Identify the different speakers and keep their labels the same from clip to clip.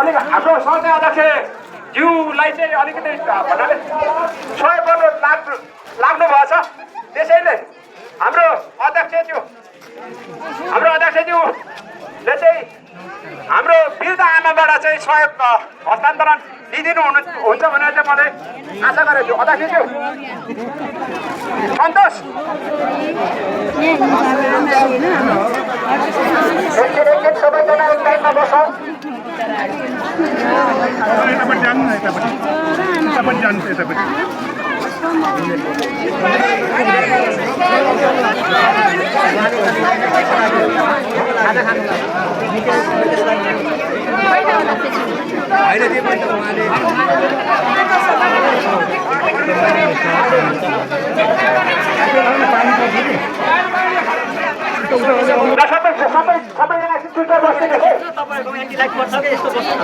Speaker 1: अलिक हाम्रो सहने अध्यक्ष ज्यूलाई चाहिँ अलिकति भन्नाले सहयोग गर्नु लाग्नु भएछ। त्यसैले हाम्रो अध्यक्षज्यूले चाहिँ हाम्रो वृद्ध आमाबाट चाहिँ सहयोग हस्तान्तरण लिइदिनु हुन्छ भनेर चाहिँ मैले आशा गरेको छु। अध्यक्षज्यू सन्तोष एकछिन सबैजना एक लाइनमा बसौँ। सबैजना स्विटर बस्दैछ।
Speaker 2: तपाईहरुको एन्टी लाइट पर्छ के यस्तो बस्नु न।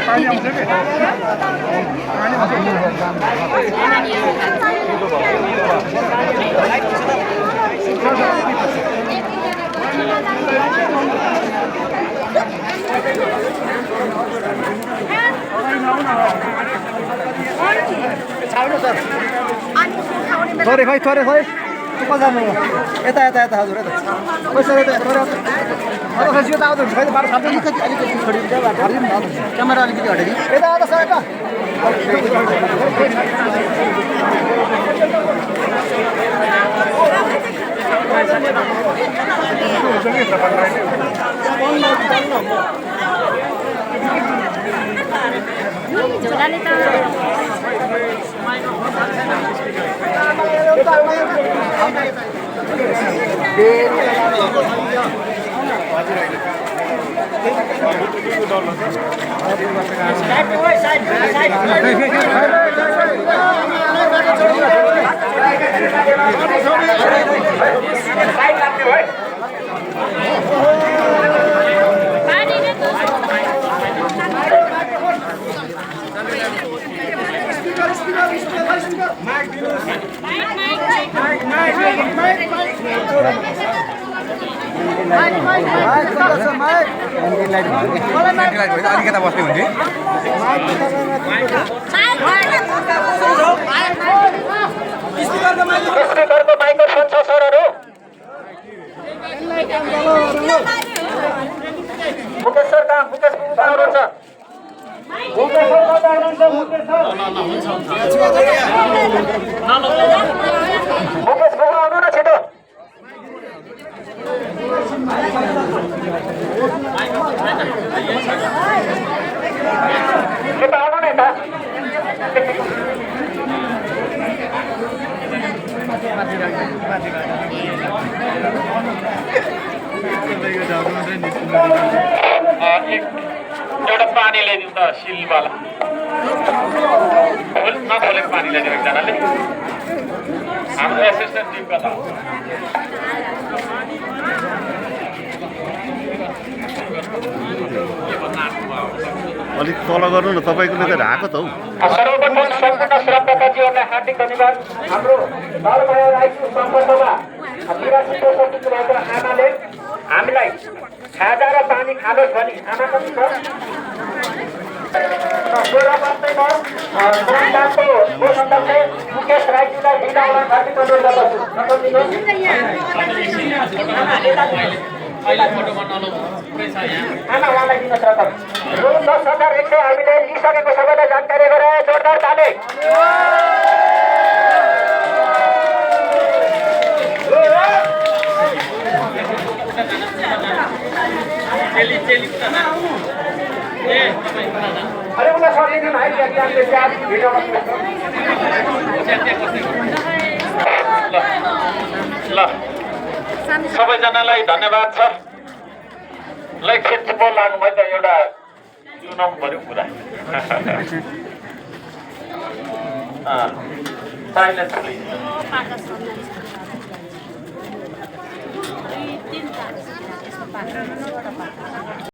Speaker 3: पानी आउँछ के
Speaker 4: थोरै खै थोरै खै कता जानु यता यता यता हजुर यता पैसा यता थोरै अब खै यो त आउँदैन खै बाटो थाप्दै अलिकति अलिकति छोडिदिन्छ हटिदिनु न क्यामेरा अलिकति हटाइदिनु यता यता सर यता
Speaker 5: झोलाले त
Speaker 4: अलिकता बस्ने हुन्छ
Speaker 1: स्पिकरको माइक्रोफोन छ सरहरू। मुकेश सर कहाँ मुकेश हुनुहुन्छ? मुकेश सर कता हुनुहुन्छ? मुकेश बोक्नु आउनु न छिटो। यता आउनु न यता। एउटा पानी ल्याइदिउँ त सिलवाला नखोलेको पानी ल्याइदिउँ एकजनाले। हाम्रो एसिस्टेन्ट टिम कता हो?
Speaker 3: अलिक तल गर्नु न तपाईँकोले त ढाको त हौ।
Speaker 1: सर्वप्रथम सम्पूर्ण श्रद्धाकाजीहरूलाई हार्दिक धन्यवाद। हाम्रो दलबहादुर राईको सम्पर्कमा 82 भएको आमाले हामीलाई खाजा र पानी खानुहोस् भनी आमा पनि छ। मुकेश राईजीलाई लिन आउन हार्दिक अनुरोध गर्दछु। आमा उहाँलाई दिन छ त रु 10,100 हामीले लिइसकेको सबैलाई जानकारी गराए। जोरदार ताली। अरे उनलाई सकिदिनु है भिडियोमा। ल सबैजनालाई धन्यवाद छ। ल खेतको लाग्नु भयो त एउटा सुनाउनु पर्यो कुरा। Silence please.